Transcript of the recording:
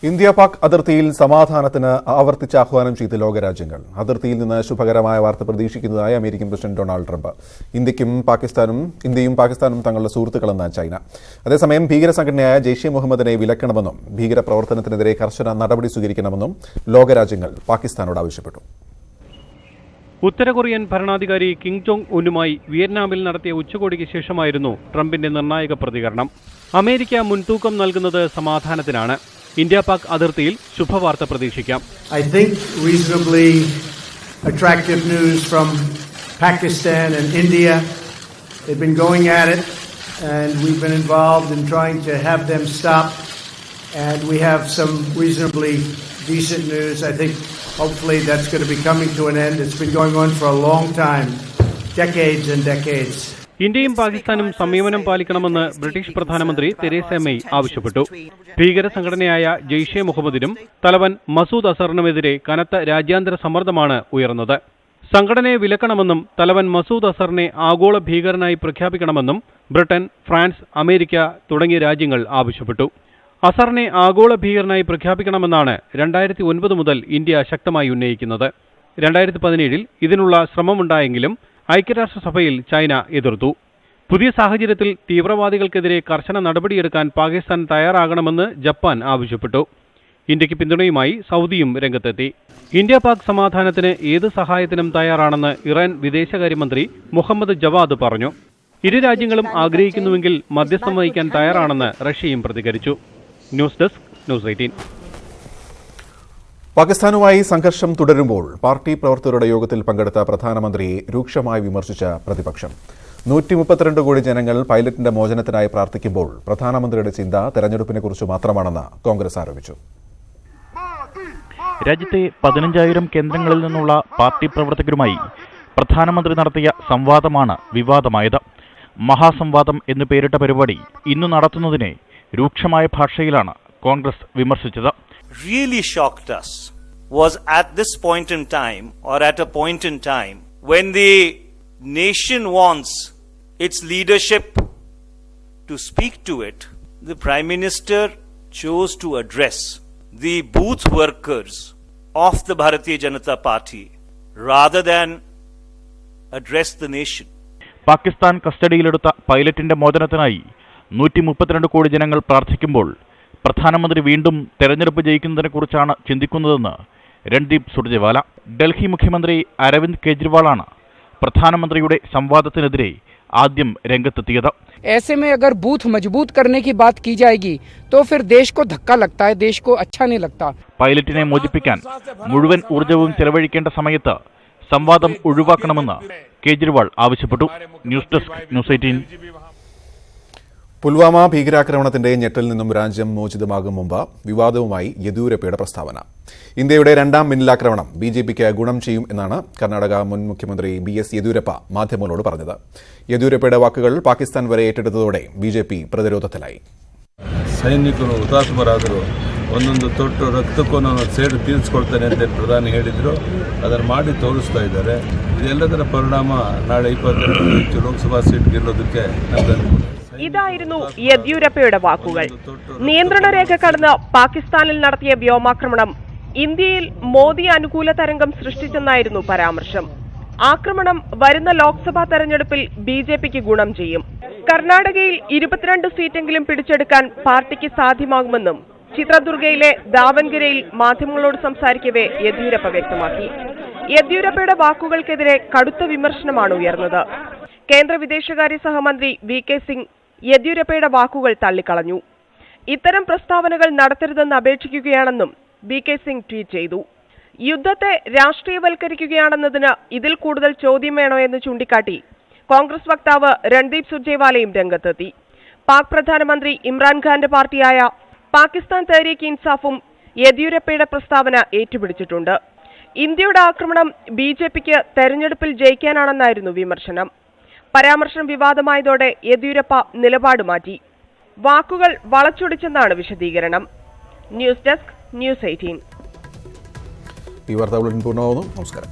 India Pak അതിർത്തിയിൽ സമാധാനത്തിന് ആവർത്തിച്ച് ആഹ്വാനം ചെയ്ത ലോകരാജ്യങ്ങൾ. അതിർത്തിയിൽ നിന്ന് ശുഭകരമായ വാർത്ത പ്രതീക്ഷിക്കുന്നതായി അമേരിക്കൻ പ്രസിഡന്റ് ഡൊണാൾഡ് ട്രംപ്. ഇന്ത്യയും പാകിസ്ഥാനും തങ്ങളുടെ സുഹൃത്തുക്കളെന്ന് ചൈന. അതേസമയം ഭീകര സംഘടനയായ ജെയ്ഷെ മുഹമ്മദിനെ വിലക്കണമെന്നും ഭീകര പ്രവർത്തനത്തിനെതിരെ കർശന നടപടി സ്വീകരിക്കണമെന്നും ലോകരാജ്യങ്ങൾ പാകിസ്ഥാനോട് ആവശ്യപ്പെട്ടു. ഉത്തര കൊറിയൻ ഭരണാധികാരി കിം ജോങ് ഉന്നുമായി വിയറ്റ്നാമിൽ നടത്തിയ ഉച്ചകോടിക്ക് ശേഷമായിരുന്നു ട്രംപിന്റെ നിർണായക പ്രതികരണം. അമേരിക്ക മുൻതൂക്കം നൽകുന്നത് സമാധാനത്തിനാണ്. ഇന്ത്യ പാക് അതിർത്തിയിൽ ശുഭവാർത്ത പ്രതീക്ഷിക്കാം. I think reasonably attractive news from Pakistan and India. They've been going at it and we've been involved in trying to have them stop, and we have some reasonably decent news. I think hopefully that's going to be coming to an end. It's been going on for a long time, decades and decades. ഇന്ത്യയും പാകിസ്ഥാനും സംയമനം പാലിക്കണമെന്ന് British പ്രധാനമന്ത്രി Theresa May ആവശ്യപ്പെട്ടു. ഭീകര സംഘടനയായ ജെയ്ഷെ മുഹമ്മദിനും തലവൻ മസൂദ് അസറിനുമെതിരെ കനത്ത രാജ്യാന്തര സമ്മർദ്ദമാണ് ഉയർന്നത്. സംഘടനയെ വിലക്കണമെന്നും തലവൻ മസൂദ് അസറിനെ ആഗോള ഭീകരനായി പ്രഖ്യാപിക്കണമെന്നും ബ്രിട്ടൻ, ഫ്രാൻസ്, അമേരിക്ക തുടങ്ങിയ രാജ്യങ്ങൾ ആവശ്യപ്പെട്ടു. അസറിനെ ആഗോള ഭീകരനായി പ്രഖ്യാപിക്കണമെന്നാണ് 2009 മുതൽ ഇന്ത്യ ശക്തമായി ഉന്നയിക്കുന്നത്. 2017 ഇതിനുള്ള ശ്രമമുണ്ടായെങ്കിലും ഐക്യരാഷ്ട്രസഭയിൽ ചൈന എതിർത്തു. പുതിയ സാഹചര്യത്തിൽ തീവ്രവാദികൾക്കെതിരെ കർശന നടപടിയെടുക്കാൻ പാകിസ്ഥാൻ തയ്യാറാകണമെന്ന് ജപ്പാൻ ആവശ്യപ്പെട്ടു. ഇന്ത്യക്ക് പിന്തുണയുമായി സൗദിയും രംഗത്തെത്തി. ഇന്ത്യ പാക് സമാധാനത്തിന് ഏത് സഹായത്തിനും തയ്യാറാണെന്ന് ഇറാൻ വിദേശകാര്യമന്ത്രി മുഹമ്മദ് ജവാദ് പറഞ്ഞു. ഇരു രാജ്യങ്ങളും ആഗ്രഹിക്കുന്നുവെങ്കിൽ മധ്യസ്ഥം വഹിക്കാൻ തയ്യാറാണെന്ന് റഷ്യയും പ്രതികരിച്ചു. News desk, news 18. പാകിസ്ഥാനുമായി സംഘർഷം തുടരുമ്പോൾ പാർട്ടി പ്രവർത്തകരുടെ യോഗത്തിൽ പങ്കെടുത്ത പ്രധാനമന്ത്രിയെ രൂക്ഷമായി വിമർശിച്ച പ്രതിപക്ഷം. 132 കോടി ജനങ്ങൾ പൈലറ്റിന്റെ മോചനത്തിനായി പ്രാർത്ഥിക്കുമ്പോൾ പ്രധാനമന്ത്രിയുടെ ചിന്ത തെരഞ്ഞെടുപ്പിനെക്കുറിച്ച് മാത്രമാണെന്ന് കോൺഗ്രസ് ആരോപിച്ചു. രാജ്യത്തെ 15,000 കേന്ദ്രങ്ങളിൽ നിന്നുള്ള പാർട്ടി പ്രവർത്തകരുമായി പ്രധാനമന്ത്രി നടത്തിയ സംവാദമാണ് വിവാദമായത്. മഹാസംവാദം എന്നു പേരിട്ട പരിപാടി ഇന്നു നടത്തുന്നതിനെ രൂക്ഷമായ ഭാഷയിലാണ് Congress വിമർശിച്ചത്. Really shocked us was at this point in time, or at a point in time when the nation wants its leadership to speak to it, the Prime Minister chose to address the booth workers of the Bharatiya Janata Party rather than address the nation. Pakistan കസ്റ്റഡിയിലെടുത്ത പൈലറ്റിന്റെ മോചനത്തിനായി 132 കോടി ജനങ്ങൾ പ്രാർത്ഥിക്കുമ്പോൾ പ്രധാനമന്ത്രി വീണ്ടും തെരഞ്ഞെടുപ്പ് ജയിക്കുന്നതിനെക്കുറിച്ചാണ് ചിന്തിക്കുന്നതെന്ന് രൺദീപ് സുർജേവാല. ഡൽഹി മുഖ്യമന്ത്രി അരവിന്ദ് കെജ്രിവാളാണ് പ്രധാനമന്ത്രിയുടെ സംവാദത്തിനെതിരെ ആദ്യം രംഗത്തെത്തിയത്. ऐसे में अगर बूथ मजबूत करने की बात की जाएगी तो फिर देश को धक्का लगता है, देश को अच्छा नहीं लगता. പൈലറ്റിനെ മോചിപ്പിക്കാൻ മുഴുവൻ ഊർജ്ജവും ചെലവഴിക്കേണ്ട സമയത്ത് സംവാദം ഒഴിവാക്കണമെന്ന് കേജ്രിവാൾ ആവശ്യപ്പെട്ടു. News desk, news 18. പുൽവാമ ഭീകരാക്രമണത്തിന്റെ ഞെട്ടിൽ നിന്നും രാജ്യം മോചിതമാകും മുമ്പ് വിവാദവുമായി യെദ്യൂരപ്പയുടെ പ്രസ്താവന. ഇന്ത്യയുടെ രണ്ടാം മിന്നലാക്രമണം ബിജെപിക്ക് ഗുണം ചെയ്യും എന്നാണ് കർണാടക മുൻ മുഖ്യമന്ത്രി BS യെദ്യൂരപ്പ മാധ്യമങ്ങളോട് പറഞ്ഞത്. യെദ്യൂരപ്പയുടെ വാക്കുകൾ പാകിസ്ഥാൻ വരെ ഏറ്റെടുത്തതോടെ ബിജെപി പ്രതിരോധത്തിലായി. ಸೈನಿಕರು ಹುತಾತ್ಮರಾದರು, ಒಂದೊಂದು ತೊಟ್ಟು ರಕ್ತಕ್ಕೂ ನಾನು ಸೇಡು ತೀರಿಸ್ಕೊಳ್ತೇನೆ ಅಂತ ಪ್ರಧಾನಿ ಹೇಳಿದ್ರು. ಅದನ್ನು ಮಾಡಿ ತೋರಿಸ್ತಾ ಇದ್ದಾರೆ. ಇದೆಲ್ಲದರ ಪರಿಣಾಮ ನಾಳೆ 22 ಲೋಕಸಭಾ ಸೀಟ್ ಗೆಲ್ಲೋದಕ್ಕೆ ನಮ್ಗೆ. ഇതായിരുന്നു യെദ്യൂരപ്പയുടെ വാക്കുകൾ. നിയന്ത്രണ രേഖ കടന്ന് പാകിസ്ഥാനിൽ നടത്തിയ വ്യോമാക്രമണം ഇന്ത്യയിൽ മോദി അനുകൂല തരംഗം സൃഷ്ടിച്ചെന്നായിരുന്നു പരാമർശം. ആക്രമണം വരുന്ന ലോക്സഭാ തെരഞ്ഞെടുപ്പിൽ ബിജെപിക്ക് ഗുണം ചെയ്യും. കർണാടകയിൽ 22 സീറ്റെങ്കിലും പിടിച്ചെടുക്കാൻ പാർട്ടിക്ക് സാധ്യമാകുമെന്നും ചിത്രദുർഗയിലെ ദാവൻഗരയിൽ മാധ്യമങ്ങളോട് സംസാരിക്കവേ യെദ്യൂരപ്പ വ്യക്തമാക്കി. യെദ്യൂരപ്പയുടെ വാക്കുകൾക്കെതിരെ കടുത്ത വിമർശനമാണ് ഉയർന്നത്. കേന്ദ്ര വിദേശകാര്യ സഹമന്ത്രി VK സിംഗ് യെദ്യൂരപ്പയുടെ വാക്കുകൾ തള്ളിക്കളഞ്ഞു. ഇത്തരം പ്രസ്താവനകൾ നടത്തരുതെന്ന് അപേക്ഷിക്കുകയാണെന്നും VK സിംഗ് ട്വീറ്റ് ചെയ്തു. യുദ്ധത്തെ രാഷ്ട്രീയവൽക്കരിക്കുകയാണെന്നതിന് ഇതിൽ കൂടുതൽ ചോദ്യം വേണോ എന്ന് ചൂണ്ടിക്കാട്ടി കോൺഗ്രസ് വക്താവ് രൺദീപ് സുർജേവാലയും രംഗത്തെത്തി. പാക് പ്രധാനമന്ത്രി ഇമ്രാൻഖാന്റെ പാർട്ടിയായ പാകിസ്ഥാൻ തെഹ്രീക്ക് ഇൻസാഫും യെദ്യൂരപ്പയുടെ പ്രസ്താവന ഏറ്റുപിടിച്ചിട്ടുണ്ട്. ഇന്ത്യയുടെ ആക്രമണം ബിജെപിക്ക് തെരഞ്ഞെടുപ്പിൽ ജയിക്കാനാണെന്നായിരുന്നു വിമർശനം. പരാമർശം വിവാദമായതോടെ യെദ്യൂരപ്പ നിലപാട് മാറ്റി. വാക്കുകൾ വളച്ചൊടിച്ചെന്നാണ് വിശദീകരണം. News desk, news 18. ഈ വാർത്താ ബുള്ളറ്റിൻ പൂർണ്ണമാകുന്നു. നമസ്കാരം.